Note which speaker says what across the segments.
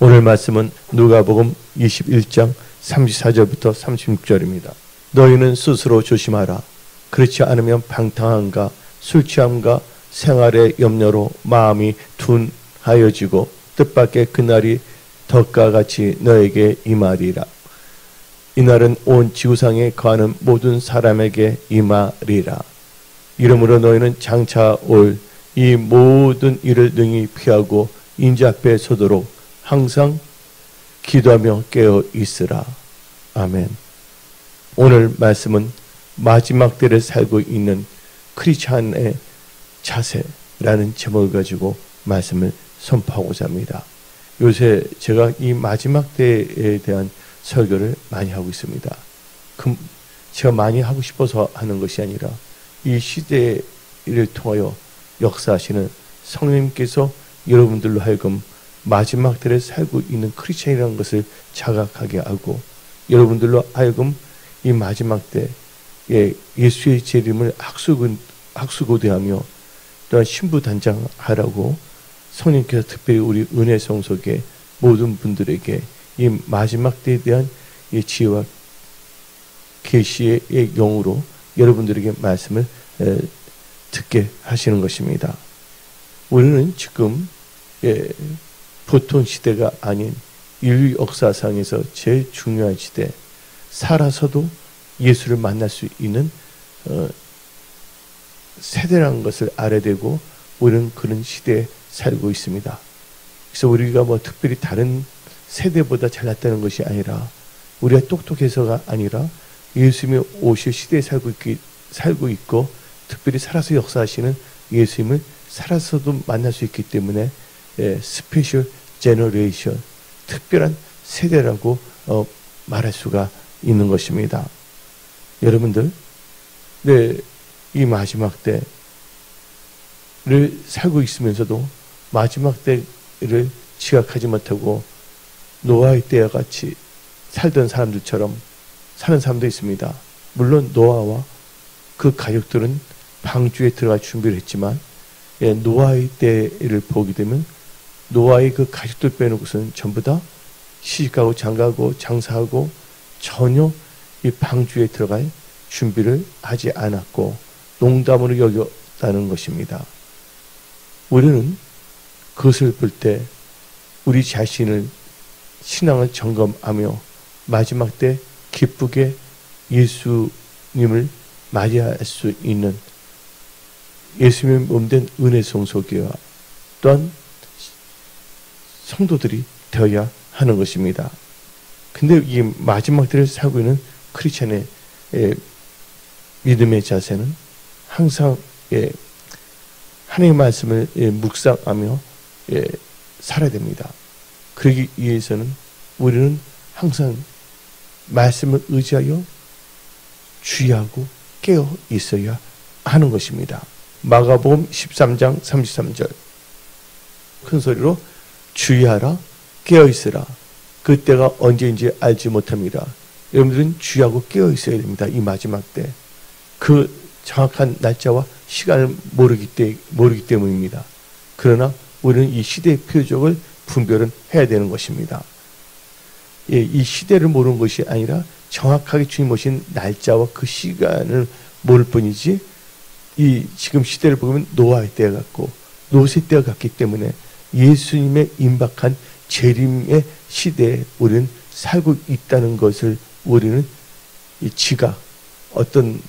Speaker 1: 오늘 말씀은 누가복음 21장 34절부터 36절입니다. 너희는 스스로 조심하라. 그렇지 않으면 방탕함과 술취함과 생활의 염려로 마음이 둔하여지고 뜻밖의 그날이 덕과 같이 너에게 임하리라. 이날은 온 지구상에 거하는 모든 사람에게 임하리라. 이러므로 너희는 장차 올 이 모든 일을 능히 피하고 인자 앞에 서도록 항상 기도하며 깨어 있으라. 아멘. 오늘 말씀은 마지막 때를 살고 있는 크리스찬의 자세라는 제목을 가지고 말씀을 선포하고자 합니다. 요새 제가 이 마지막 때에 대한 설교를 많이 하고 있습니다. 제가 많이 하고 싶어서 하는 것이 아니라 이 시대를 통하여 역사하시는 성령님께서 여러분들로 하여금 마지막 때를 살고 있는 크리스찬이라는 것을 자각하게 하고 여러분들로 하여금 이 마지막 때에 예수의 재림을 학수고대하며 또한 신부단장하라고 성령님께서 특별히 우리 은혜성 속에 모든 분들에게 이 마지막 때에 대한 이 지혜와 계시의 영으로 여러분들에게 말씀을 듣게 하시는 것입니다. 우리는 지금 보통 시대가 아닌 인류 역사상에서 제일 중요한 시대, 살아서도 예수를 만날 수 있는 세대라는 것을 알아야 되고 우리는 그런 시대에 살고 있습니다. 그래서 우리가 특별히 다른 세대보다 잘났다는 것이 아니라 우리가 똑똑해서가 아니라 예수님이 오실 시대에 살고 있고 특별히 살아서 역사하시는 예수님을 살아서도 만날 수 있기 때문에 스페셜 제너레이션, 특별한 세대라고 말할 수가 있는 것입니다. 여러분들, 이 마지막 때를 살고 있으면서도 마지막 때를 지각하지 못하고 노아의 때와 같이 살던 사람들처럼 사는 사람도 있습니다. 물론 노아와 그 가족들은 방주에 들어갈 준비를 했지만 노아의 때를 보게 되면 노아의 그 가족들 빼놓고서는 전부 다 시집가고 장가고 장사하고 전혀 이 방주에 들어갈 준비를 하지 않았고 농담으로 여겼다는 것입니다. 우리는 그것을 볼 때 우리 자신을 신앙을 점검하며 마지막 때 기쁘게 예수님을 맞이할 수 있는 예수님의 몸된 은혜 성소교와 또한 성도들이 되어야 하는 것입니다. 근데 이 마지막 때를 살고 있는 크리스찬의 믿음의 자세는 항상 하나님의 말씀을 묵상하며 살아야 됩니다. 그러기 위해서는 우리는 항상 말씀을 의지하여 주의하고 깨어 있어야 하는 것입니다. 마가복음 13장 33절 큰 소리로 주의하라 깨어 있으라 그때가 언제인지 알지 못합니다. 여러분들은 주의하고 깨어 있어야 됩니다. 이 마지막 때 그 정확한 날짜와 시간을 모르기 때문입니다. 그러나 우리는 이 시대의 표적을 분별은 해야 되는 것입니다. 이 시대를 모르는 것이 아니라 정확하게 주님 오신 날짜와 그 시간을 모를 뿐이지 이 지금 시대를 보면 노아의 때가 같고 롯의 때가 같기 때문에 예수님의 임박한 재림의 시대에 우리는 살고 있다는 것을 우리는 이 지각 어떤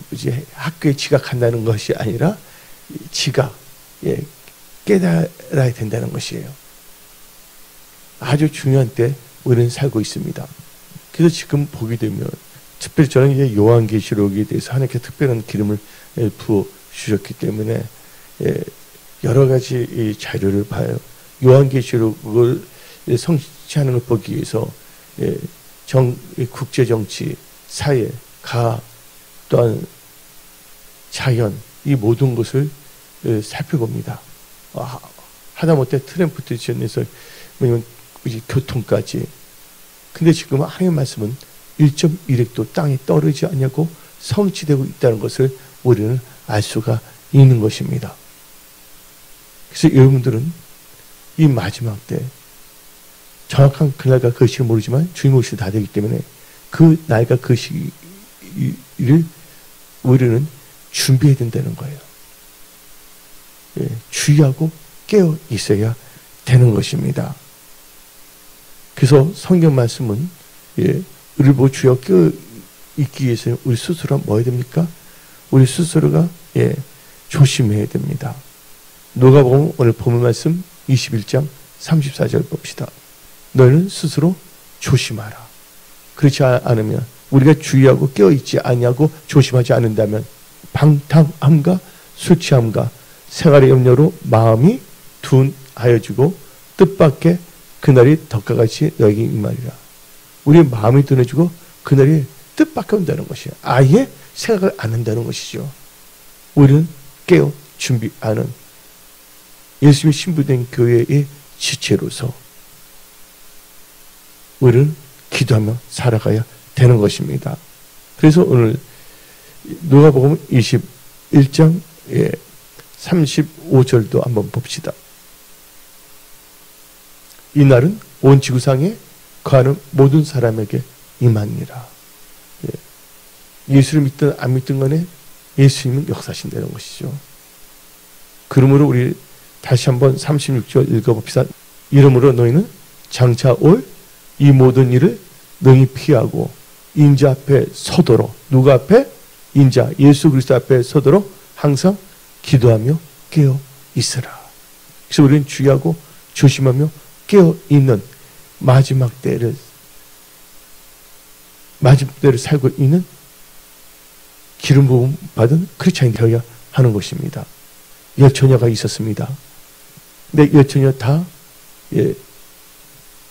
Speaker 1: 학교에 지각한다는 것이 아니라 지각 깨달아야 된다는 것이에요. 아주 중요한 때 우리는 살고 있습니다. 그래서 지금 보게 되면 특별히 저는 이제 요한계시록에 대해서 하나님께 특별한 기름을 부어 주셨기 때문에 여러 가지 이 자료를 봐요. 요한계시록을 성취하는 걸 보기 위해서 국제 정치, 사회, 가학, 또한 자연 이 모든 것을 살펴봅니다. 하다못해 트램프트 지원에서 교통까지. 근데 지금 하나님의 말씀은 1.1획도 땅에 떨어지지 않냐고 성취되고 있다는 것을 우리는 알 수가 있는 것입니다. 그래서 여러분들은 이 마지막 때 정확한 그날과 그 시를 모르지만 주님 오실 때 다 되기 때문에 그 날과 그 시를 우리는 준비해야 된다는 거예요. 예, 주의하고 깨어 있어야 되는 것입니다. 그래서 성경 말씀은 우리 보고 주여 깨어 있기 위해서 우리 스스로가 뭐 해야 됩니까? 우리 스스로가 조심해야 됩니다. 누가복음 오늘 본문 말씀 21장 34절 봅시다. 너희는 스스로 조심하라. 그렇지 않으면 우리가 주의하고 깨어있지 아니하고 조심하지 않는다면 방탕함과 술 취함과 생활의 염려로 마음이 둔하여지고 뜻밖의 그날이 덕과 같이 너에게 임하리라. 우리의 마음이 둔해지고 그날이 뜻밖에 온다는 것이에요. 아예 생각을 안 한다는 것이죠. 우리는 깨어 준비하는 예수님이 신부된 교회의 지체로서 우리는 기도하며 살아가야 되는 것입니다. 그래서 오늘 누가복음 21장 35절도 한번 봅시다. 이날은 온 지구상에 거하는 모든 사람에게 임하니라. 예수를 믿든 안 믿든 간에 예수님은 역사하신다는 것이죠. 그러므로 우리 다시 한번 36절 읽어봅시다. 이러므로 너희는 장차 올 이 모든 일을 능히 피하고 인자 앞에 서도록, 누가 앞에? 인자 예수 그리스도 앞에 서도록 항상 기도하며 깨어 있으라. 그래서 우리는 주의하고 조심하며 깨어 있는 마지막 때를 살고 있는 기름 부음 받은 크리스찬이 되어야 하는 것입니다. 여처녀가 있었습니다. 근데 여처녀 다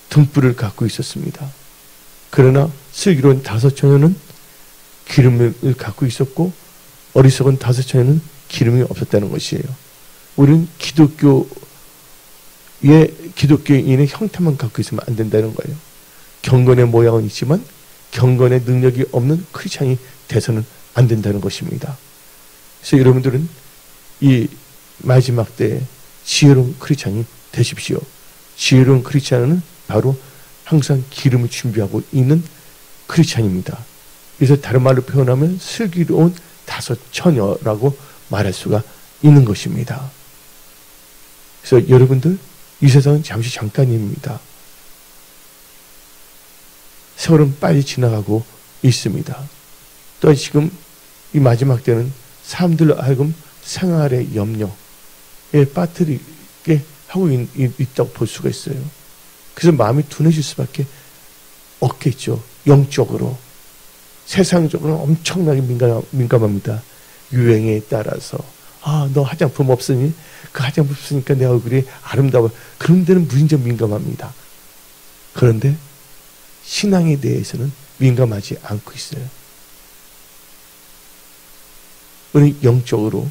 Speaker 1: 등불을 갖고 있었습니다. 그러나 슬기로운 5처녀는 기름을 갖고 있었고 어리석은 5처녀는 기름이 없었다는 것이에요. 우리는 기독교인의 형태만 갖고 있으면 안 된다는 거예요. 경건의 모양은 있지만 경건의 능력이 없는 크리스찬이 돼서는 안 된다는 것입니다. 그래서 여러분들은 이 마지막 때에 지혜로운 크리스찬이 되십시오. 지혜로운 크리스찬은 바로 항상 기름을 준비하고 있는 크리스찬입니다. 그래서 다른 말로 표현하면 슬기로운 5처녀라고 말할 수가 있는 것입니다. 그래서 여러분들 이 세상은 잠시 잠깐입니다. 세월은 빨리 지나가고 있습니다. 또 지금 이 마지막 때는 사람들로 하여금 생활의 염려에 빠뜨리게 하고 있다고 볼 수가 있어요. 그래서 마음이 둔해질 수밖에 없겠죠. 영적으로. 세상적으로 엄청나게 민감합니다. 유행에 따라서. 너 화장품 없으니? 그 화장품 없으니까 내 얼굴이 아름다워. 그런 데는 무진장 민감합니다. 그런데 신앙에 대해서는 민감하지 않고 있어요. 우리 영적으로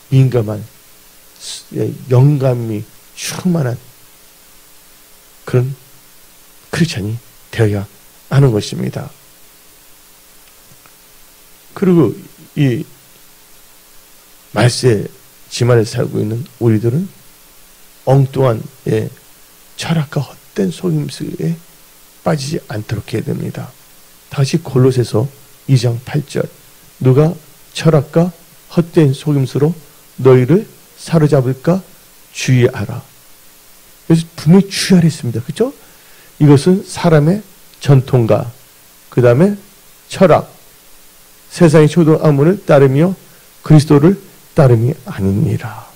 Speaker 1: 민감한 영감이 충만한 그런 크리스찬이 되어야 하는 것입니다. 그리고 이 말세 지만에 살고 있는 우리들은 엉뚱한 철학과 헛된 속임수에 빠지지 않도록 해야 됩니다. 다시 골로새서 2장 8절 누가 철학과 헛된 속임수로 너희를 사로잡을까 주의하라. 그래서 분명히 주의하라 했습니다. 그렇죠? 이것은 사람의 전통과 그 다음에 철학, 세상의 초등 학문을 따르며 그리스도를 따름이 아니니라.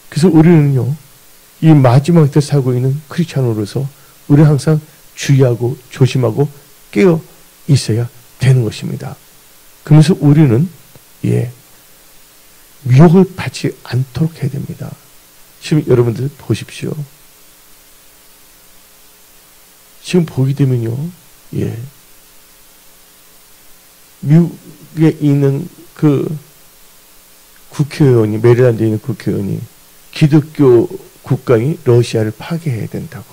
Speaker 1: 그래서 우리는요, 이 마지막 때 살고 있는 크리스찬으로서 우리는 항상 주의하고 조심하고 깨어 있어야 되는 것입니다. 그러면서 우리는 미혹을 받지 않도록 해야 됩니다. 지금 여러분들 보십시오. 지금 보게 되면요, 미국에 있는 그 국회의원이, 메리랜드에 있는 국회의원이 기독교 국가인 러시아를 파괴해야 된다고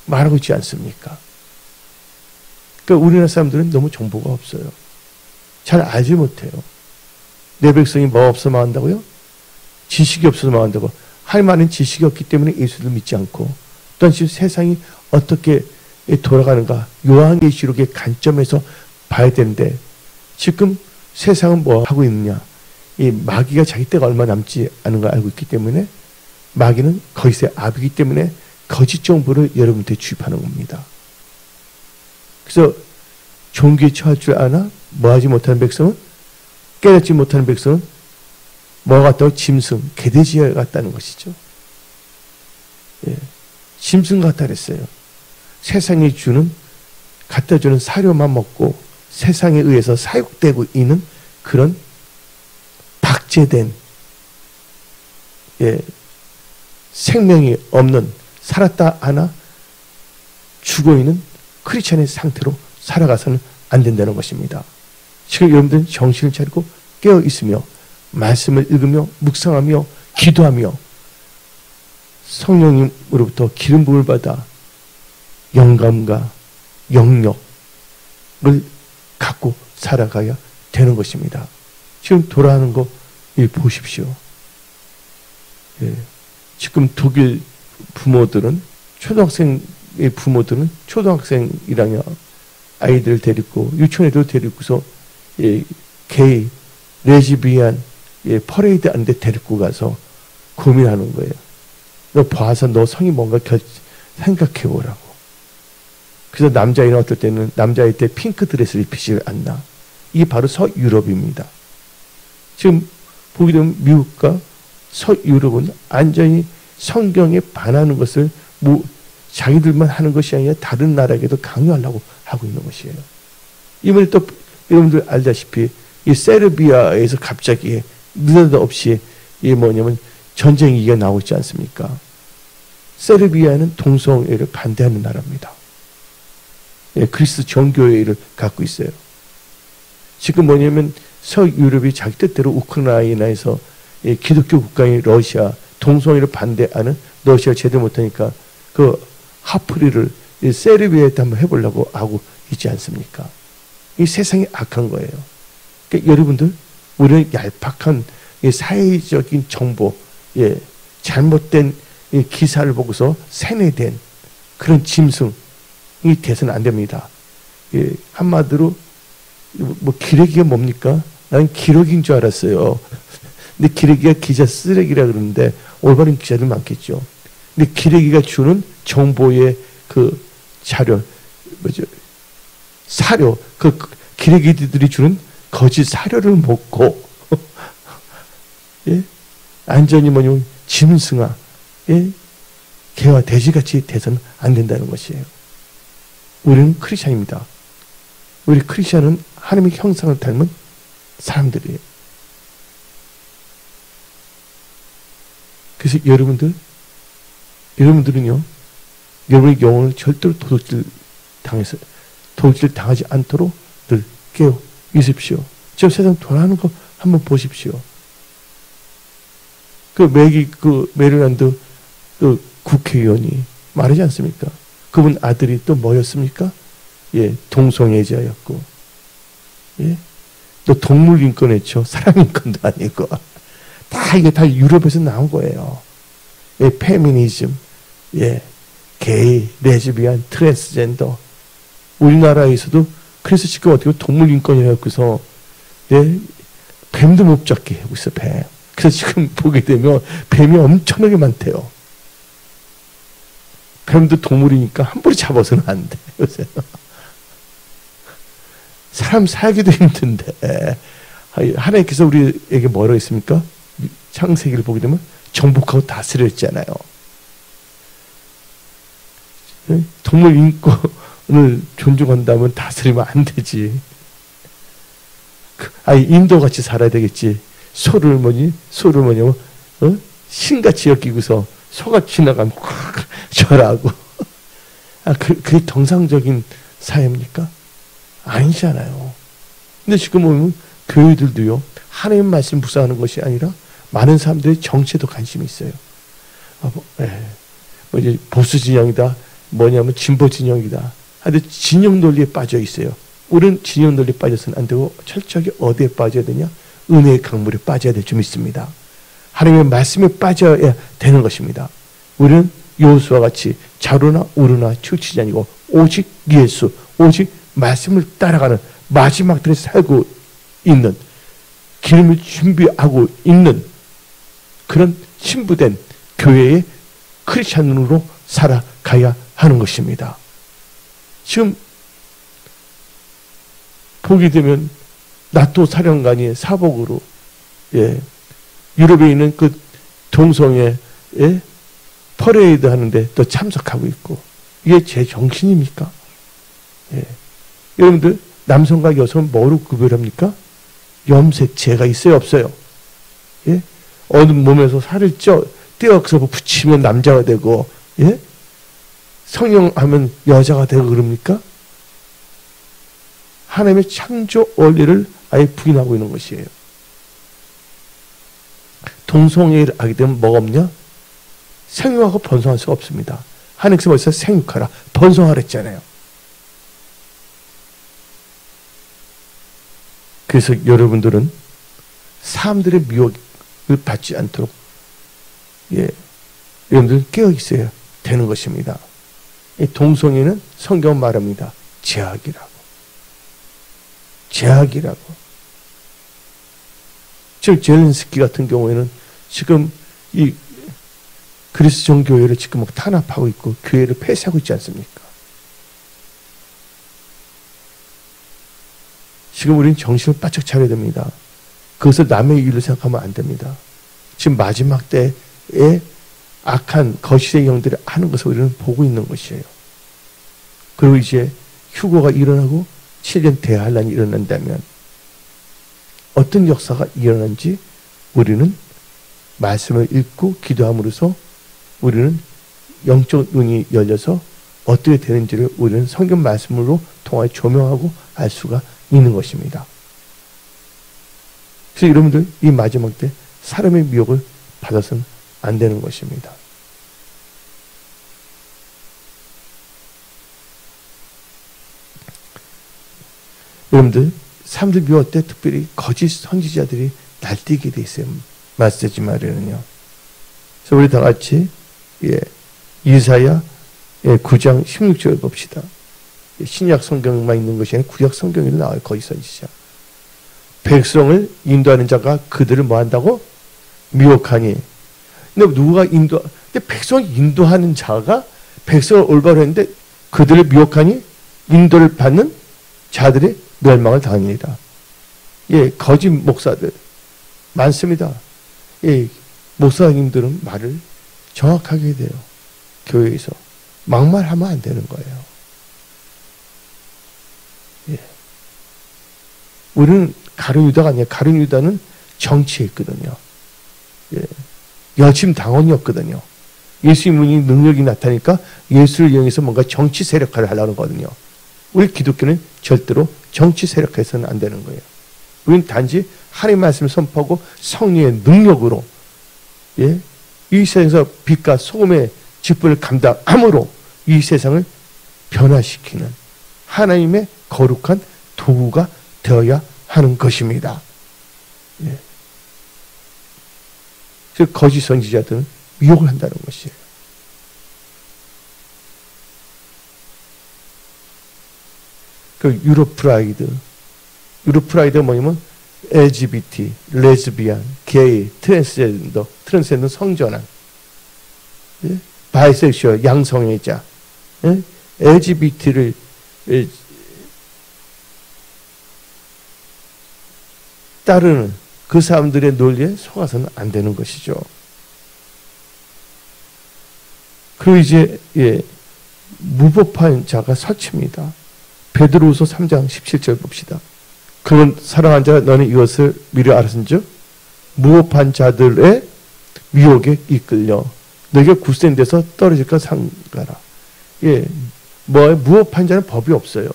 Speaker 1: 말하고 있지 않습니까? 그러니까 우리나라 사람들은 너무 정보가 없어요. 잘 알지 못해요. 내 백성이 뭐 없어 망한다고요? 지식이 없어서 망한다고. 할 만한 지식이 없기 때문에 예수를 믿지 않고 또한 세상이 어떻게 돌아가는가 요한계시록의 관점에서 봐야 되는데 지금 세상은 뭐 하고 있느냐. 이 마귀가 자기 때가 얼마 남지 않은 걸 알고 있기 때문에 마귀는 거짓의 압이기 때문에 거짓 정보를 여러분한테 주입하는 겁니다. 그래서 종기에 처할 줄 아나 뭐하지 못하는 백성은 깨닫지 못하는 백성은 뭐가 같다고 짐승, 개돼지와 같다는 것이죠. 예, 짐승 같다 그랬어요. 세상에 갖다 주는 사료만 먹고 세상에 의해서 사육되고 있는 그런 박제된 생명이 없는 살았다 하나 죽어있는 크리스찬의 상태로 살아가서는 안 된다는 것입니다. 지금 여러분들은 정신을 차리고 깨어 있으며 말씀을 읽으며 묵상하며 기도하며 성령님으로부터 기름 부음을 받아 영감과 영역을 갖고 살아가야 되는 것입니다. 지금 돌아가는 거 보십시오. 예. 지금 독일 부모들은 초등학생의 부모들은 초등학생이랑 아이들 데리고 유치원에도 데리고서 게이, 레즈비안 퍼레이드 하는데 데리고 가서 고민하는 거예요. 너 봐서 너 성이 뭔가 생각해 보라고. 그래서 남자아이는 어떨 때는 남자아이 때 핑크 드레스를 입히지 않나. 이게 바로 서유럽입니다. 지금 보게 되면 미국과 서유럽은 완전히 성경에 반하는 것을 자기들만 하는 것이 아니라 다른 나라에게도 강요하려고 하고 있는 것이에요. 이번에 또 여러분들 알다시피 이 세르비아에서 갑자기 느닷없이 전쟁 얘기가 나오고 있지 않습니까? 세르비아는 동성애를 반대하는 나라입니다. 그리스도 정교회를 갖고 있어요. 지금 서유럽이 자기 뜻대로 우크라이나에서 기독교 국가인 러시아 동성애를 반대하는 러시아를 제대로 못하니까 그 하프리를 세르비아에 한번 해보려고 하고 있지 않습니까? 이 세상이 악한 거예요. 그러니까 여러분들 우리는 얄팍한 사회적인 정보, 잘못된 기사를 보고서 세뇌된 그런 짐승이 돼서는 안 됩니다. 한마디로 기레기가 뭡니까? 난 기러기인 줄 알았어요. 근데 기레기가 기자 쓰레기라 그러는데 올바른 기자들 많겠죠. 근데 기레기가 주는 정보의 그 사료, 그 기레기들이 주는 거짓 사료를 먹고 안전히 짐승아, 개와 돼지같이 돼서는 안 된다는 것이에요. 우리는 크리스찬입니다. 우리 크리스찬은 하나님의 형상을 닮은 사람들이에요. 그래서 여러분들은요, 여러분의 영혼을 절대로 도둑질 당하지 않도록 늘 깨어 있으십시오. 지금 세상 돌아가는 거 한번 보십시오. 메릴랜드 국회의원이 말하지 않습니까? 그분 아들이 또 뭐였습니까? 동성애자였고, 또 동물 인권했죠. 사람 인권도 아니고. 이게 다 유럽에서 나온 거예요. 페미니즘, 게이, 레즈비안, 트랜스젠더. 우리나라에서도 그래서 지금 어떻게 동물 인권이라고 해서 뱀도 못 잡게 하고 있어, 뱀. 그래서 지금 보게 되면 뱀이 엄청나게 많대요. 뱀도 동물이니까 함부로 잡아서는 안 돼, 요새. 사람 살기도 힘든데, 하나님께서 우리에게 뭐라고 했습니까? 창세기를 보게 되면 정복하고 다스려 했잖아요. 동물 인권을 존중한다면 다스리면 안 되지. 인도같이 살아야 되겠지. 소를 신같이 여기고서 소가 지나가면 확 절하고. 그게 정상적인 사회입니까? 아니잖아요. 근데 지금 보면 교회들도요, 하나님 말씀 묵상하는 것이 아니라 많은 사람들이 정치에도 관심이 있어요. 이제 보수 진영이다, 진보 진영이다. 하여튼 진영 논리에 빠져 있어요. 우리는 진영 논리에 빠져서는 안 되고 철저하게 어디에 빠져야 되냐? 은혜의 강물에 빠져야 될 줄 믿습니다. 하나님의 말씀에 빠져야 되는 것입니다. 우리는 여호수아와 같이 좌로나 우로나 치우치지 아니고 오직 예수, 오직 말씀을 따라가는 마지막 때에 살고 있는, 기름을 준비하고 있는 그런 신부된 교회의 크리스찬으로 살아가야 하는 것입니다. 지금 보게 되면 나토 사령관이 사복으로 유럽에 있는 그 동성애 퍼레이드 하는데 또 참석하고 있고, 이게 제 정신입니까? 여러분들, 남성과 여성은 뭐로 구별합니까? 염색체가 있어요, 없어요? 어느 몸에서 살을 떼어서 붙이면 남자가 되고, 성형하면 여자가 되고 그럽니까? 하나님의 창조 원리를 아예 부인하고 있는 것이에요. 동성애를 하게 되면 뭐가 없냐? 생육하고 번성할 수가 없습니다. 하나님께서 벌써 생육하라, 번성하라 했잖아요. 그래서 여러분들은 사람들의 미혹을 받지 않도록 여러분들 깨어 있어야 되는 것입니다. 이 동성애는 성경은 말합니다. 죄악이라고. 죄악이라고. 즉 젤렌스키 같은 경우에는 지금 이 그리스도정 교회를 지금 탄압하고 있고 교회를 폐쇄하고 있지 않습니까? 지금 우리는 정신을 바짝 차려야 됩니다. 그것을 남의 일로 생각하면 안 됩니다. 지금 마지막 때에 악한 거실의 영들이 하는 것을 우리는 보고 있는 것이에요. 그리고 이제 휴거가 일어나고 7년 대환란이 일어난다면 어떤 역사가 일어난지 우리는 말씀을 읽고 기도함으로써 우리는 영적 눈이 열려서 어떻게 되는지를 우리는 성경 말씀으로 통하여 조명하고 알 수가 있는 것입니다. 그래서 여러분들, 이 마지막 때 사람의 미혹을 받아서는 안 되는 것입니다. 여러분들, 사람들 미혹 때 특별히 거짓 선지자들이 날뛰게 돼 있어요. 마스터지 말에는요. 그래서 우리 다 같이 이사야 9장 16절 봅시다. 신약 성경만 있는 것이 아니라 구약 성경에도 나와요. 거짓 선지자. 백성을 인도하는 자가 그들을 뭐 한다고? 미혹하니. 근데 누가 근데 백성을 인도하는 자가 백성을 올바로 했는데 그들을 미혹하니 인도를 받는 자들의 멸망을 당합니다. 거짓 목사들 많습니다. 목사님들은 말을 정확하게 해야 돼요. 교회에서 막말하면 안 되는 거예요. 우리는 가룟 유다가 아니에요. 가룟 유다는 정치에 있거든요. 여심 당원이었거든요. 예수님이 능력이 나타나니까 예수를 이용해서 뭔가 정치 세력화를 하려는 거거든요. 우리 기독교는 절대로 정치 세력화해서는 안 되는 거예요. 우리는 단지 하나님의 말씀을 선포하고 성령의 능력으로 이 세상에서 빛과 소금의 직분을 감당함으로 이 세상을 변화시키는 하나님의 거룩한 도구가 되어야 하는 것입니다. 즉 거짓 선지자들은 미혹을 한다는 것이에요. 그 유럽 프라이드가 뭐냐면 LGBT, 레즈비안, 게이, 트랜스젠더 성전환, 바이섹슈얼, 양성애자, LGBT를 따르는 그 사람들의 논리에 속아서는 안 되는 것이죠. 그리고 이제 무법한 자가 설칩니다. 베드로후서 3장 17절 봅시다. 그러면 사랑한 자 너는 이것을 미리 알았은즉 무법한 자들의 미혹에 이끌려 너희가 굳센 데서 떨어질까 삼가라. 무법한 자는 법이 없어요.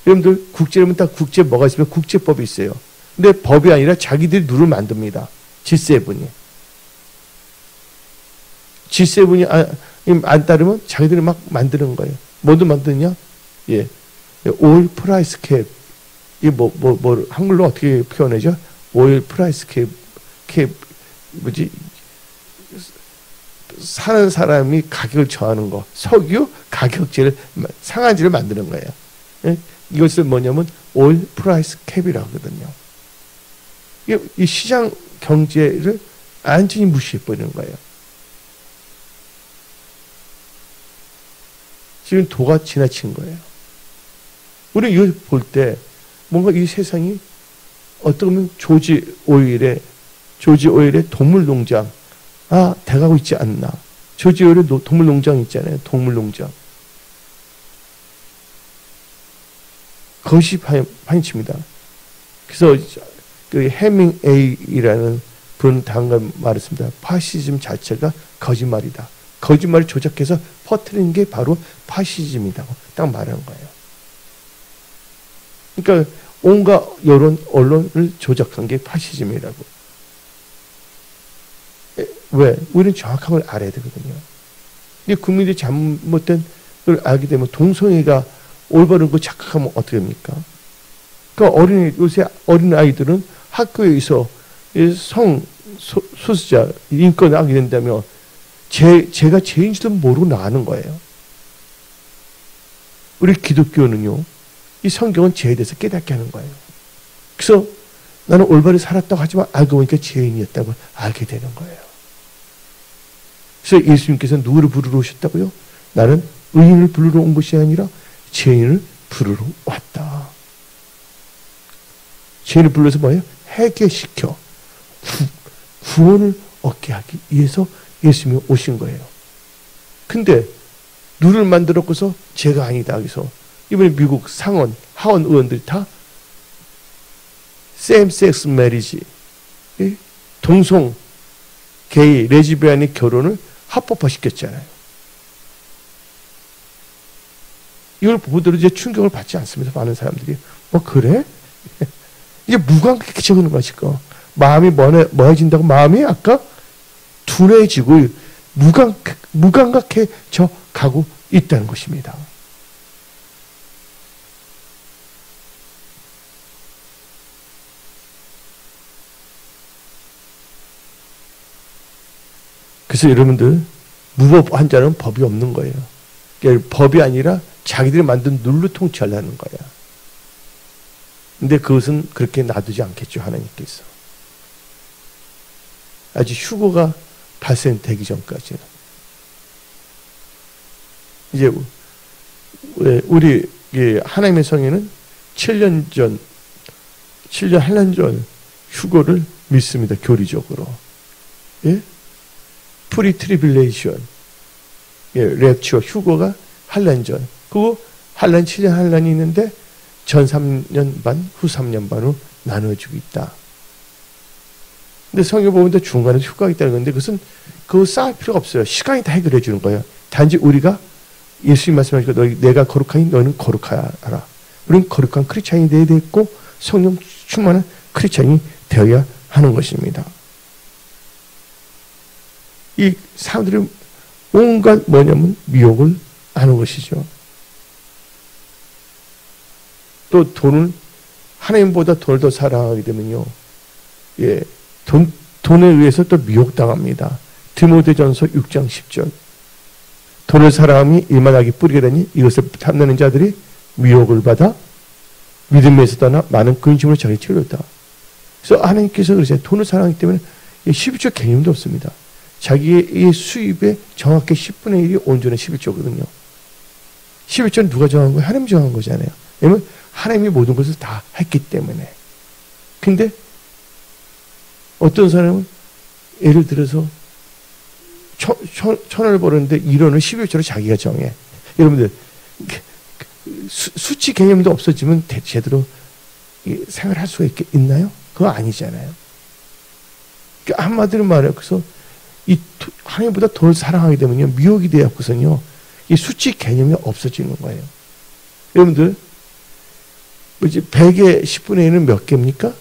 Speaker 1: 여러분들 국제라면 딱 국제 뭐가 있으면 국제법이 있어요. 근데 법이 아니라 자기들이 룰을 만듭니다. G7이. G7이 안 따르면 자기들이 막 만드는 거예요. 뭐도 만드냐? 오일 프라이스 캡. 이게 한글로 어떻게 표현하죠? 오일 프라이스 캡, 사는 사람이 가격을 정하는 거, 석유 가격제를, 상한제를 만드는 거예요. 예? 이것을 뭐냐면 오일 프라이스 캡이라고 하거든요. 이 시장 경제를 완전히 무시해버리는 거예요. 지금 도가 지나친 거예요. 우리 이걸 볼 때 뭔가 이 세상이 어떻게 보면 조지 오일의 동물 농장, 돼가고 있지 않나. 조지 오일의 동물 농장 있잖아요. 동물 농장. 그것이 파헤칩니다. 그래서 그 해밍웨이라는 분 당간 말했습니다. 파시즘 자체가 거짓말이다. 거짓말을 조작해서 퍼뜨리는 게 바로 파시즘이라고 딱 말한 거예요. 그러니까 온갖 여론, 언론을 조작한 게 파시즘이라고. 왜? 우리는 정확한 걸 알아야 되거든요. 근데 국민들이 잘못된 걸 알게 되면 동성애가 올바른 거 착각하면 어떻게 합니까? 그러니까 요새 어린아이들은 학교에서 소수자 인권을 하게 된다면 제가 죄인지도 모르고 나가는 거예요. 우리 기독교는요, 이 성경은 죄에 대해서 깨닫게 하는 거예요. 그래서 나는 올바르게 살았다고 하지만 알고 보니까 죄인이었다고 알게 되는 거예요. 그래서 예수님께서 누구를 부르러 오셨다고요? 나는 의인을 부르러 온 것이 아니라 죄인을 부르러 왔다. 죄인을 불러서 뭐예요? 회개시켜 구원을 얻게 하기 위해서 예수님이 오신 거예요. 근데 룰을 만들었고서 죄가 아니다. 그래서 이번에 미국 상원, 하원 의원들이 다 same-sex marriage, 동성, 게이, 레즈비언의 결혼을 합법화시켰잖아요. 이걸 보더라도 이제 충격을 받지 않습니다. 많은 사람들이. 그래? 이제 무감각해 적는 것이고, 마음이 뭐해진다고 마음이 아까 둔해지고 무감각해져 가고 있다는 것입니다. 그래서 여러분들, 무법 환자는 법이 없는 거예요. 그러니까 법이 아니라 자기들이 만든 룰로 통치하려는 거야. 근데 그것은 그렇게 놔두지 않겠죠, 하나님께서. 아직 휴거가 발생되기 전까지는. 이제 우리 하나님의 성에는 7년 한년 전 휴거를 믿습니다, 교리적으로. 예? 프리트리빌레이션, 랩처, 휴거가 한년 전. 그리고 7년 한란이 있는데 전 3년 반, 후 3년 반으로 나눠지고 있다. 근데 성경 보면 중간에 휴가가 있다는 건데 그것은 그거 쌓을 필요가 없어요. 시간이 다 해결해 주는 거예요. 단지 우리가 예수님 말씀하시고 내가 거룩하니 너희는 거룩하라. 우리는 거룩한 크리스찬이 되어야 되고 성령 충만한 크리스찬이 되어야 하는 것입니다. 이 사람들이 온갖 미혹을 하는 것이죠. 또 돈을 하나님보다 돈을 더 사랑하게 되면요, 돈에 의해서 또 미혹당합니다. 디모데전서 6장 10절. 돈을 사랑함이 일만하게 뿌리게 되니 이것을 탐내는 자들이 미혹을 받아 믿음에서 떠나 많은 근심으로 자기 치료했다. 그래서 하나님께서 그러세요. 돈을 사랑하기 때문에 11조 개념도 없습니다. 자기의 수입의 정확히 10분의 1이 온전한 11조거든요. 11조는 누가 정한 거예요? 하나님이 정한 거잖아요. 왜냐면 하나님이 모든 것을 다 했기 때문에. 근데 어떤 사람은 예를 들어서 1,000원을 벌었는데 1원을 11조로 자기가 정해. 여러분들 수치 개념도 없어지면 제대로 생활할 수가 있나요? 그거 아니잖아요. 그러니까 한마디로 말해요. 그래서 이 하나님보다 돈을 사랑하게 되면요, 미혹이 되었고서는요, 이 수치 개념이 없어지는 거예요. 여러분들, 100의 10분의 1은 몇 개입니까?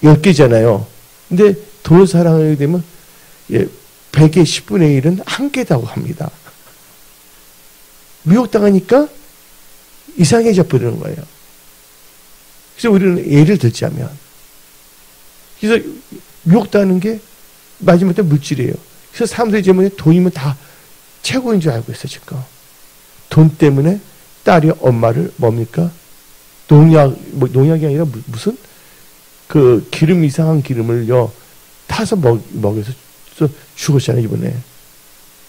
Speaker 1: 10개잖아요. 근데 돈을 사랑하게 되면 100의 10분의 1은 1개라고 합니다. 미혹당하니까 이상해져 버리는 거예요. 그래서 우리는 예를 들자면, 그래서 미혹당하는 게 마지막에 물질이에요. 그래서 사람들이 이제 돈이면 다 최고인 줄 알고 있어, 지금. 돈 때문에 딸이 엄마를 뭡니까? 농약이 아니라 무슨 그 기름 이상한 기름을요 타서 먹여서 죽었잖아요, 이번에.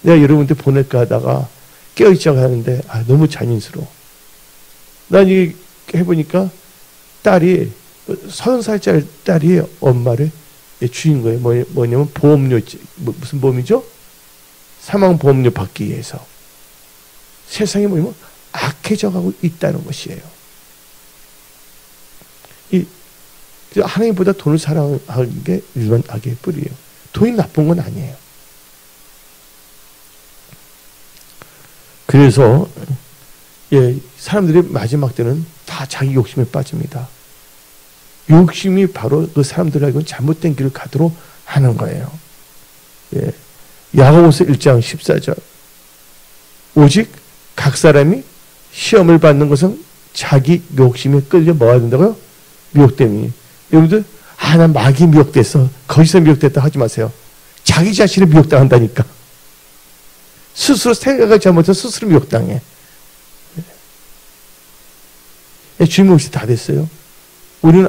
Speaker 1: 내가 여러분들 보낼까 하다가 깨어있자고 하는데 너무 잔인스러워. 난 이게 해보니까 딸이 30살짜리 딸이 엄마를 죽인 거예요. 뭐냐면 보험료, 무슨 보험이죠? 사망보험료 받기 위해서. 세상이 뭐냐면 악해져 가고 있다는 것이에요. 하나님보다 돈을 사랑하는 게 일반 악의 뿌리예요. 돈이 나쁜 건 아니에요. 그래서 사람들이 마지막 때는 다 자기 욕심에 빠집니다. 욕심이 바로 그 사람들에게는 잘못된 길을 가도록 하는 거예요. 야고보서 1장 14절. 오직 각 사람이 시험을 받는 것은 자기 욕심에 끌려 뭐가 된다고요? 미혹됨이. 여러분들, 난 마귀 미혹됐어. 거기서 미혹됐다 하지 마세요. 자기 자신을 미혹당한다니까. 스스로 생각을 잘못해서 스스로 미혹당해. 주인공 없이 다 됐어요. 우리는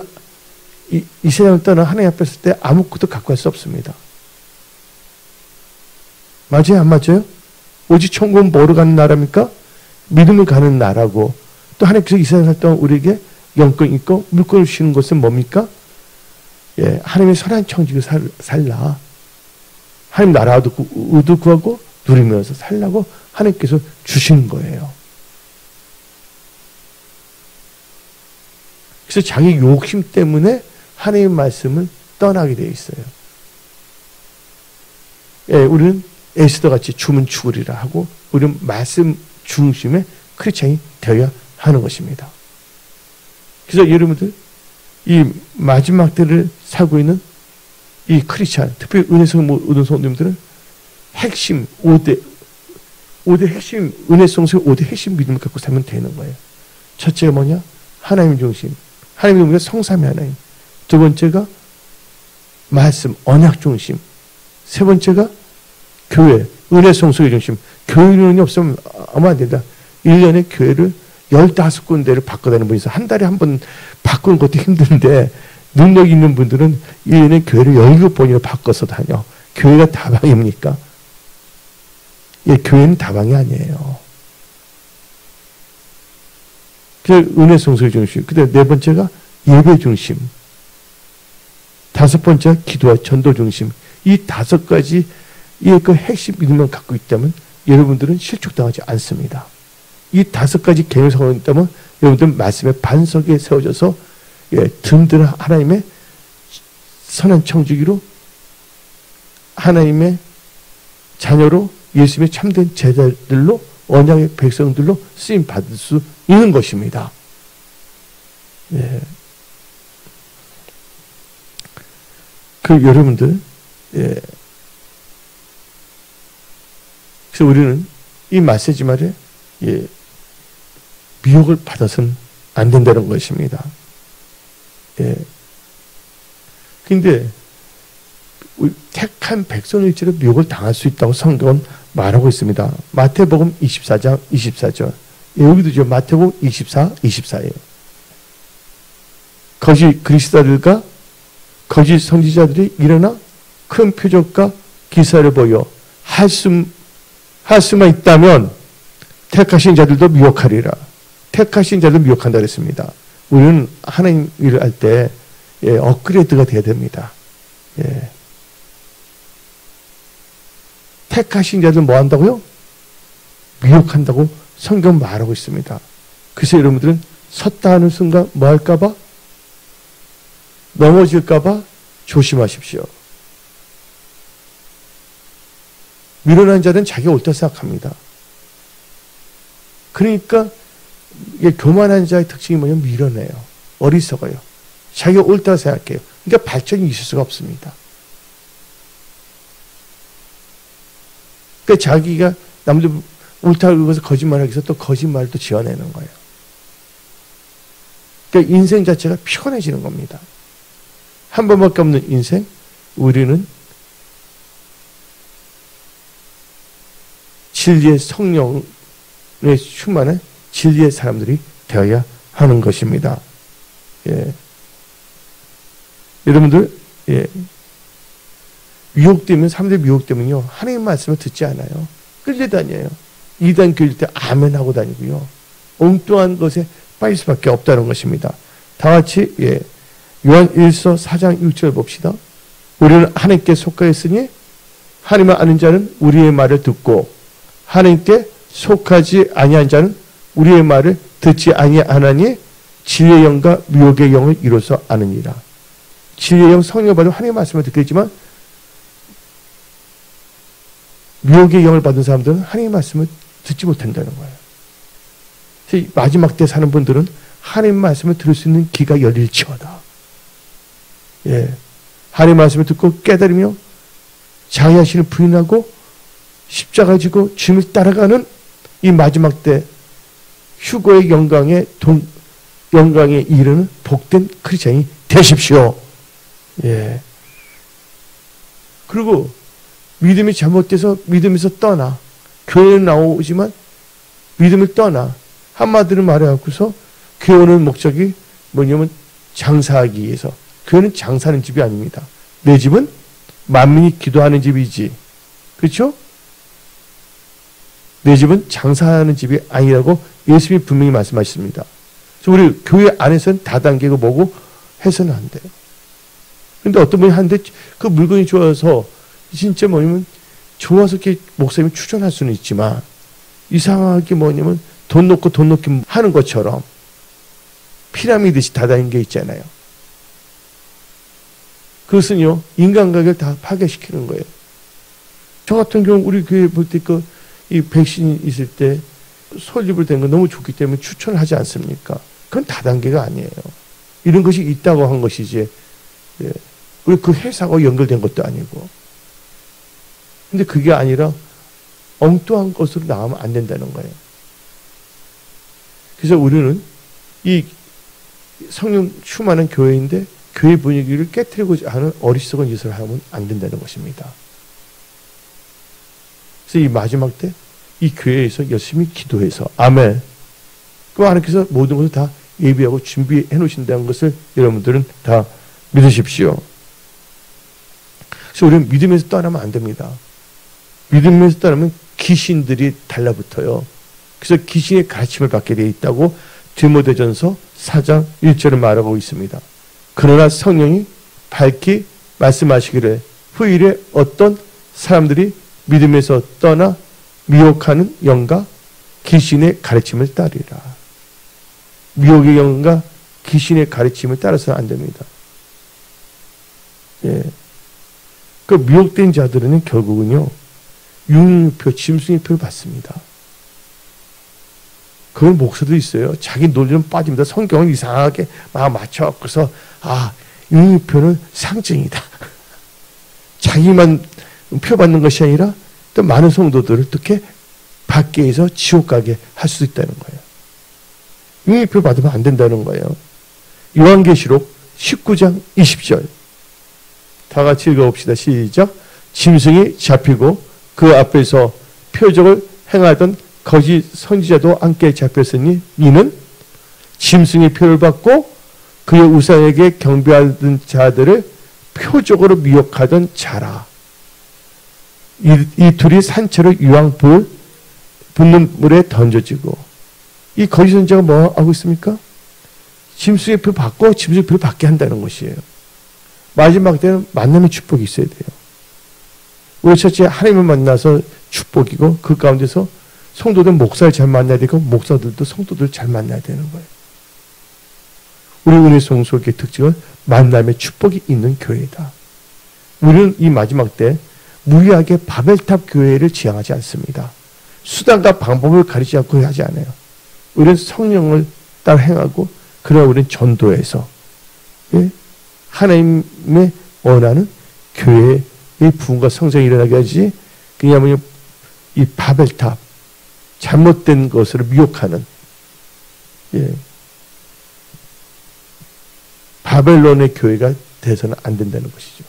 Speaker 1: 이 세상을 떠나 하나님 앞에 있을 때 아무것도 갖고 갈 수 없습니다. 맞아요? 안 맞아요? 오직 천국은 뭐로 가는 나라입니까? 믿음을 가는 나라고, 또 하나님께서 이 세상 살 동안 우리에게 영권 있고 물권을 주시는 것은 뭡니까? 하나님의 선한 청지기로 살라. 하나님 나라도 구하고 누리면서 살라고 하나님께서 주시는 거예요. 그래서 자기 욕심 때문에 하나님의 말씀을 떠나게 되어 있어요. 우리는 에스더 같이 죽으면 죽으리라 하고 우리는 말씀 중심의 크리스찬이 되어야 하는 것입니다. 그래서 여러분들 이 마지막 때를 살고 있는 이 크리스찬, 특별히 은혜성 성도님들은 핵심 5대 핵심 은혜성의 5대 핵심 믿음을 갖고 살면 되는 거예요. 첫째가 뭐냐? 하나님 중심. 하나님이 우리가 성삼위 하나님. 두 번째가 말씀, 언약 중심. 세 번째가 교회, 은혜 성수의 중심. 교회론이 없으면 아마 안 된다. 1년에 교회를 15군데를 바꿔다니는 분이 있어. 한 달에 한 번 바꾸는 것도 힘든데 능력 있는 분들은 1년에 교회를 17번이나 바꿔서 다녀. 교회가 다방입니까? 교회는 다방이 아니에요. 그 은혜 성수의 중심. 그다음에 네 번째가 예배 중심. 다섯 번째가 기도와 전도 중심. 이 5가지 그 핵심 믿음만 갖고 있다면 여러분들은 실족당하지 않습니다. 이 5가지 개념을 갖고 있다면 여러분들은 말씀의 반석에 세워져서 든든한 하나님의 선한 청지기로 하나님의 자녀로 예수님의 참된 제자들로 언약의 백성들로 쓰임 받을 수 있는 것입니다. 여러분들, 그래서 우리는 이 메시지 말에 미혹을 받아서는 안 된다는 것입니다. 근데 택한 백성일지로 미혹을 당할 수 있다고 성경은 말하고 있습니다. 마태복음 24장 24절. 여기도죠. 마태복음 24, 24예요. 거짓 그리스도들과 거짓 선지자들이 일어나 큰 표적과 기사를 보여 할 수만 있다면 택하신 자들도 미혹하리라. 택하신 자들도 미혹한다 그랬습니다. 우리는 하나님 일을 할 때 업그레이드가 돼야 됩니다. 택하신 자들 뭐 한다고요? 미혹한다고 성경 말하고 있습니다. 그래서 여러분들은 섰다 하는 순간 뭐 할까봐? 넘어질까봐 조심하십시오. 미련한 자는 자기가 옳다 생각합니다. 그러니까 교만한 자의 특징이 뭐냐면 미련해요. 어리석어요. 자기가 옳다 생각해요. 그러니까 발전이 있을 수가 없습니다. 그러니까 자기가 남들 옳다고 그러고서 거짓말하기 위해서 또 거짓말을 또 지어내는 거예요. 그러니까 인생 자체가 피곤해지는 겁니다. 한 번밖에 없는 인생, 우리는 진리의 성령의 충만한 진리의 사람들이 되어야 하는 것입니다. 예. 여러분들, 예. 미혹되면, 사람들이 미혹되면요, 하나님 말씀을 듣지 않아요. 끌려다녀요. 이단 교일 때 아멘 하고 다니고요. 엉뚱한 것에 빠질 수밖에 없다는 것입니다. 다 같이, 예. 요한 1서 4장 6절 봅시다. 우리는 하나님께 속하였으니 하나님을 아는 자는 우리의 말을 듣고 하나님께 속하지 아니한 자는 우리의 말을 듣지 아니하나니 진리의 영과 미혹의 영을 이로써 아느니라. 진리의 영 성령을 받으면 하나님의 말씀을 듣겠지만 미혹의 영을 받은 사람들은 하나님의 말씀을 듣지 못한다는 거예요. 마지막 때 사는 분들은 하나님의 말씀을 들을 수 있는 귀가 열릴지어다. 예. 하나님의 말씀을 듣고 깨달으며 자기 자신을 부인하고 십자가 지고 주님을 따라가는 이 마지막 때 휴거의 영광에 이르는 복된 크리스찬이 되십시오. 예. 그리고 믿음이 잘못돼서 믿음에서 떠나 교회에 나오지만 믿음을 떠나 한마디로 말해갖고서 교회 오는 목적이 뭐냐면 장사하기 위해서. 교회는 장사하는 집이 아닙니다. 내 집은 만민이 기도하는 집이지. 그렇죠? 내 집은 장사하는 집이 아니라고 예수님이 분명히 말씀하셨습니다. 그래서 우리 교회 안에서는 다단계고 뭐고 해서는 안 돼요. 그런데 어떤 분이 하는데 그 물건이 좋아서 진짜 뭐냐면 좋아서 이렇게 목사님이 추천할 수는 있지만 이상하게 뭐냐면 돈 놓고 돈 놓기 하는 것처럼 피라미드식 다단계 있잖아요. 그것은요, 인간관계를 다 파괴시키는 거예요. 저 같은 경우, 우리 교회 볼 때 이 백신이 있을 때 설립을 된 건 너무 좋기 때문에 추천을 하지 않습니까? 그건 다단계가 아니에요. 이런 것이 있다고 한 것이지, 예. 우리 그 회사가 연결된 것도 아니고. 근데 그게 아니라 엉뚱한 것으로 나가면 안 된다는 거예요. 그래서 우리는 이 성령 충만한 교회인데 교회 분위기를 깨트리고자 하는 어리석은 짓을 하면 안 된다는 것입니다. 그래서 이 마지막 때 이 교회에서 열심히 기도해서 아멘. 그 하나님께서 모든 것을 다 예비하고 준비해 놓으신다는 것을 여러분들은 다 믿으십시오. 그래서 우리는 믿음에서 떠나면 안 됩니다. 믿음에서 떠나면 귀신들이 달라붙어요. 그래서 귀신의 가르침을 받게 되어 있다고 디모데전서 4장 1절을 말하고 있습니다. 그러나 성령이 밝히 말씀하시기를 후일에 어떤 사람들이 믿음에서 떠나 미혹하는 영과 귀신의 가르침을 따르리라. 미혹의 영과 귀신의 가르침을 따라서는 안 됩니다. 예. 그 미혹된 자들은 결국은요, 융표, 짐승의표를 받습니다. 그런 목사도 있어요. 자기 논리는 빠집니다. 성경은 이상하게 막 맞춰갖고서, 융표는 상징이다. 자기만 표받는 것이 아니라 또 많은 성도들을 어떻게 밖에서 지옥 가게 할 수 있다는 거예요. 융표 받으면 안 된다는 거예요. 요한계시록 19장 20절. 다 같이 읽어봅시다. 시작. 짐승이 잡히고 그 앞에서 표적을 행하던 거짓 선지자도 함께 잡혔으니 이는 짐승의 표를 받고 그의 우상에게 경배하던 자들을 표적으로 미혹하던 자라. 이 둘이 산채로 유황 붙는 물에 던져지고, 이 거짓 선지자가 뭐 하고 있습니까? 짐승의 표 받고 짐승의 표를 받게 한다는 것이에요. 마지막 때는 만남의 축복이 있어야 돼요. 우리 첫째 하나님을 만나서 축복이고 그 가운데서 성도들 목사를 잘 만나야 되고 목사들도 성도들 잘 만나야 되는 거예요. 우리 은혜 성소의 특징은 만남의 축복이 있는 교회다. 우리는 이 마지막 때 무리하게 바벨탑 교회를 지향하지 않습니다. 수단과 방법을 가리지 않고 하지 않아요. 우리는 성령을 따라 행하고, 그러나 우리는 전도해서, 예? 하나님의 원하는 교회의 부흥과 성장이 일어나게 하지, 그냥 이 바벨탑, 잘못된 것으로 미혹하는, 예. 바벨론의 교회가 돼서는 안 된다는 것이죠.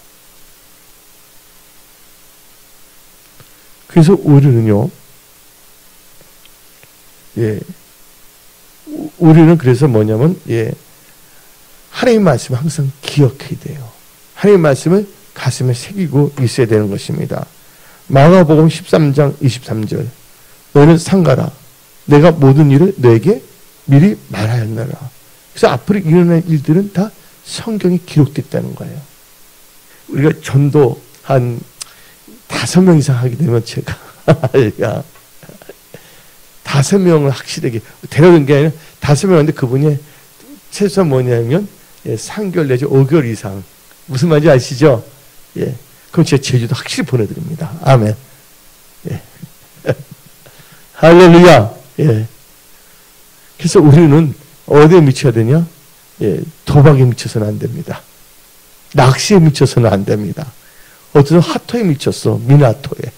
Speaker 1: 그래서 우리는요, 예. 우리는 그래서 뭐냐면, 예. 하나님의 말씀을 항상 기억해야 돼요. 하나님의 말씀을 가슴에 새기고 있어야 되는 것입니다. 마가복음 13장 23절. 너는 상가라. 내가 모든 일을 너에게 미리 말하였노라. 그래서 앞으로 일어날 일들은 다 성경에 기록됐다는 거예요. 우리가 전도 한 5명 이상 하게 되면 제가 5명을 확실하게 데려온 게 아니라 5명인데 그분이 최소한 뭐냐면 3개월 내지 5개월 이상 무슨 말인지 아시죠? 예. 그럼 제가 제주도 확실히 보내드립니다. 아멘. 예. 할렐루야. 예. 그래서 우리는 어디에 미쳐야 되냐? 예. 도박에 미쳐서는 안 됩니다. 낚시에 미쳐서는 안 됩니다. 어쩌면 하토에 미쳤어. 미나토에.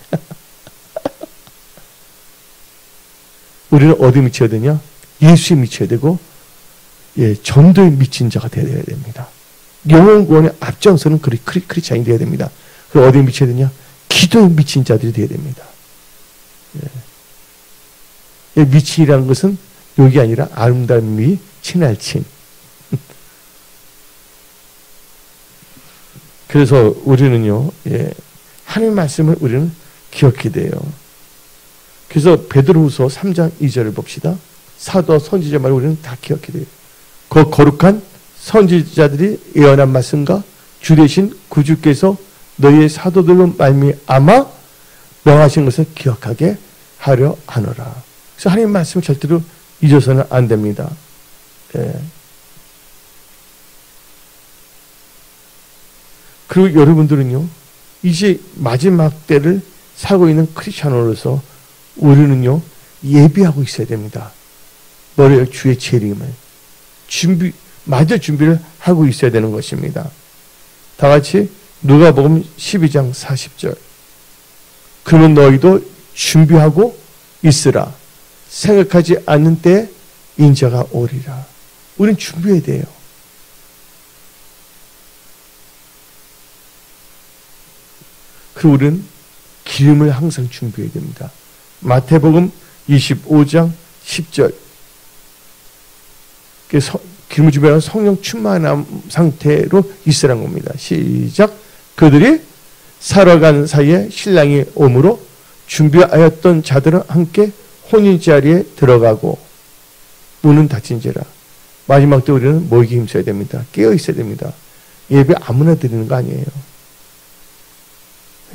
Speaker 1: 우리는 어디에 미쳐야 되냐? 예수에 미쳐야 되고, 예, 전도에 미친 자가 되어야 됩니다. 영혼 구원의 앞장서는 크리스찬이 되어야 됩니다. 그리고 어디에 미쳐야 되냐? 기도에 미친 자들이 되어야 됩니다. 예. 미친이라는 것은 욕이 아니라 아름다운 미, 친할친. 그래서 우리는요, 예, 하나님의 말씀을 우리는 기억해야 돼요. 그래서 베드로후서 3장 2절을 봅시다. 사도와 선지자 말을 우리는 다 기억해야 돼요. 그 거룩한 선지자들이 예언한 말씀과 주 되신 구주께서 너희의 사도들로 말미암아 명하신 것을 기억하게 하려 하노라. 그래서 하나님의 말씀을 절대로 잊어서는 안 됩니다. 예. 그리고 여러분들은요, 이제 마지막 때를 살고 있는 크리스찬으로서 우리는요, 예비하고 있어야 됩니다. 뭐래요? 주의 재림을. 마저 준비를 하고 있어야 되는 것입니다. 다 같이 누가복음 12장 40절. 그러면 너희도 준비하고 있으라. 생각하지 않는 때에 인자가 오리라. 우리는 준비해야 돼요. 그리고 우리는 기름을 항상 준비해야 됩니다. 마태복음 25장 10절. 기름을 준비하는 성령 충만한 상태로 있으라는 겁니다. 시작. 그들이 살아가는 사이에 신랑이 오므로 준비하였던 자들은 함께 혼인자리에 들어가고 문은 닫힌지라. 마지막 때 우리는 모이기 힘써야 됩니다. 깨어 있어야 됩니다. 예배 아무나 드리는 거 아니에요.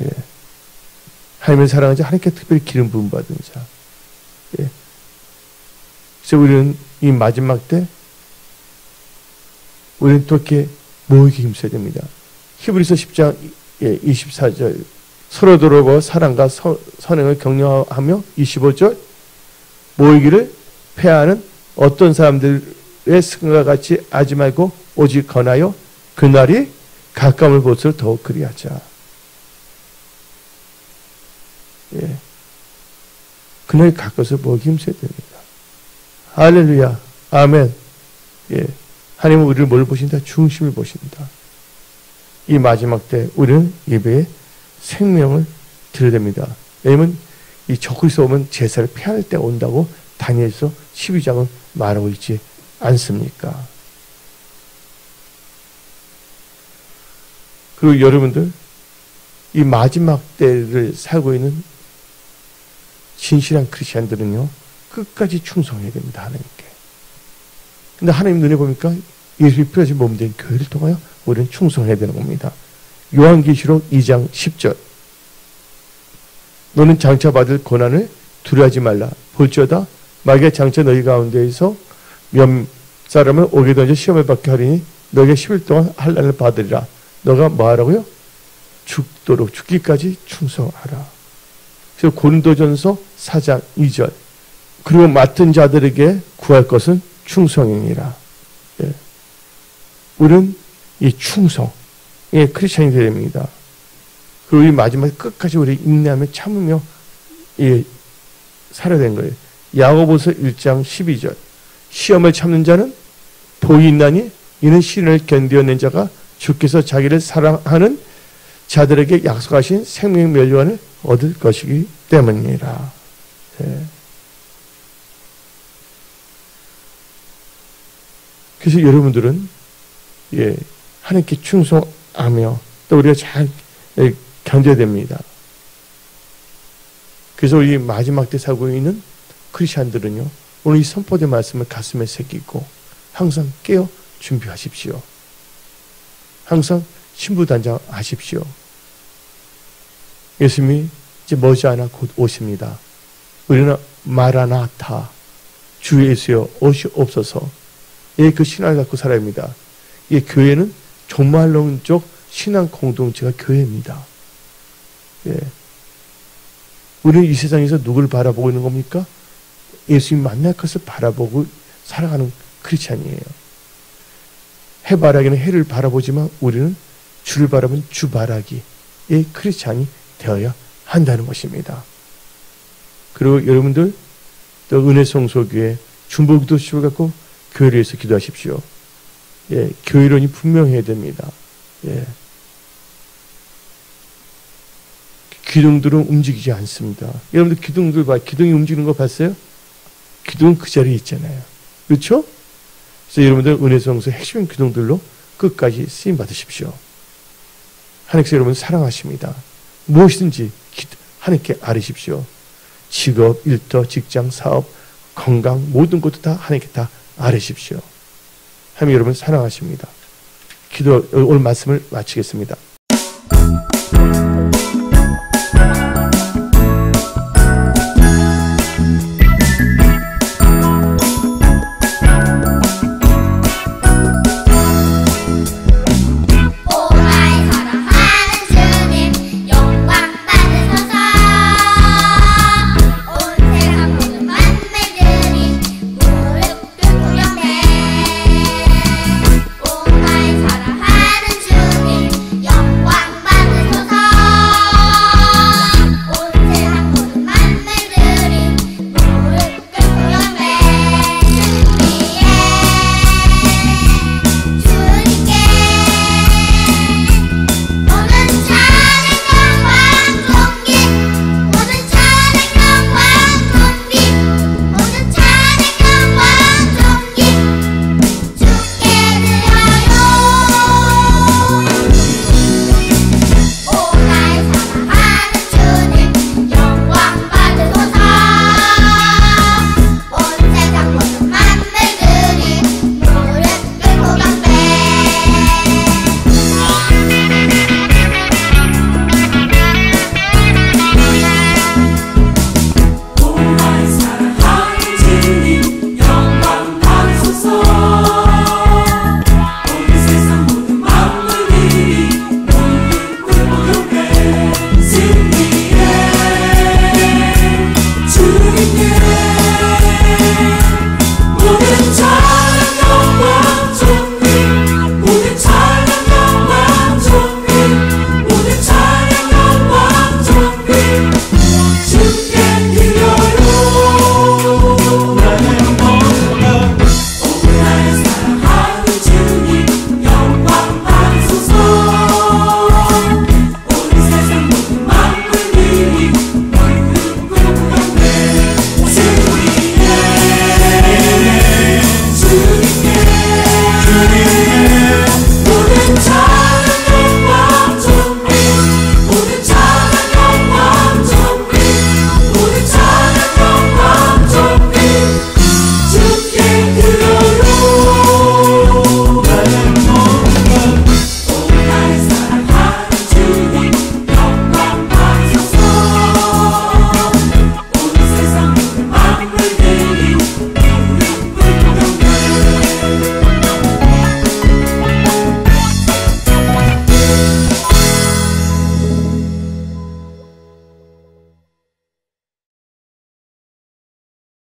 Speaker 1: 예. 하나님을 사랑하는 자, 하나님께 특별히 기름 부음 받은 자. 예. 그래서 우리는 이 마지막 때 우리는 또 이렇게 모이기 힘써야 됩니다. 히브리서 10장 24절. 서로 돌아보고 사랑과 선행을 격려하며 25절. 모이기를 폐하는 어떤 사람들의 승과 같이 하지 말고 오직 권하여 그날이 가까움을 볼수록 더욱 그리하자. 예. 그날이 가까워서 모이기 힘써야 됩니다. 할렐루야. 아멘. 예. 하나님은 우리를 뭘 보신다? 중심을 보신다. 이 마지막 때 우리는 예배에 생명을 드려야 됩니다. 왜냐하면 이 적그리스도 오면 제사를 폐할 때가 온다고 다니엘서 12장은 말하고 있지 않습니까? 그리고 여러분들 이 마지막 때를 살고 있는 진실한 크리스찬들은요, 끝까지 충성해야 됩니다. 하나님께. 근데 하나님 눈에 보니까 예수의 피하신 몸된 교회를 통하여 우리는 충성해야 되는 겁니다. 요한계시록 2장 10절. 너는 장차 받을 고난을 두려워하지 말라. 볼지어다 마귀가 장차 너희 가운데에서 몇 사람을 오게 던져 시험을 받게 하리니 너희가 10일 동안 환난을 받으리라. 너가 뭐 하라고요? 죽도록 죽기까지 충성하라. 그래서 고린도전서 4장 2절. 그리고 맡은 자들에게 구할 것은 충성이니라. 예. 우리는 이 충성의 크리스찬이 되어야 됩니다. 그리고 이 마지막 끝까지 우리 인내하며 참으며 살아야 되는 거예요. 야고보서 1장 12절. 시험을 참는 자는 복이 있나니 이는 시련을 견뎌낸 자가 주께서 자기를 사랑하는 자들에게 약속하신 생명 멸류관을 얻을 것이기 때문이라. 예. 그래서 여러분들은 하나님께 충성하며 또 우리가 잘 견뎌야 됩니다. 그래서 우리 마지막 때 살고 있는 크리스찬들은요, 오늘 이 선포된 말씀을 가슴에 새기고 항상 깨어 준비하십시오. 항상 신부단장하십시오. 예수님이 이제 머지않아 곧 오십니다. 우리는 마라나타, 주 예수여 오시옵소서. 그 신앙을 갖고 살아야 합니다. 교회는 종말론적 신앙 공동체가 교회입니다. 우리는 이 세상에서 누굴 바라보고 있는 겁니까? 예수님 만날 것을 바라보고 살아가는 크리스찬이에요. 해바라기는 해를 바라보지만 우리는 주를 바라보는 주바라기의 크리스찬이 되어야 한다는 것입니다. 그리고 여러분들 또 은혜성소교회 중보기도 수를 갖고 교회를 위해서 기도하십시오. 교회론이 분명해야 됩니다. 기둥들은 움직이지 않습니다. 여러분들 기둥들 기둥이 움직이는 거 봤어요? 기둥은 그 자리에 있잖아요. 그렇죠? 그래서 여러분들 은혜성소 핵심 기둥들로 끝까지 쓰임 받으십시오. 하나님께서 여러분을 사랑하십니다. 무엇이든지 하나님께 아뢰십시오. 직업, 일터, 직장, 사업, 건강 모든 것도 다 하나님께 다 아뢰십시오. 하나님 여러분 사랑하십니다. 오늘 말씀을 마치겠습니다.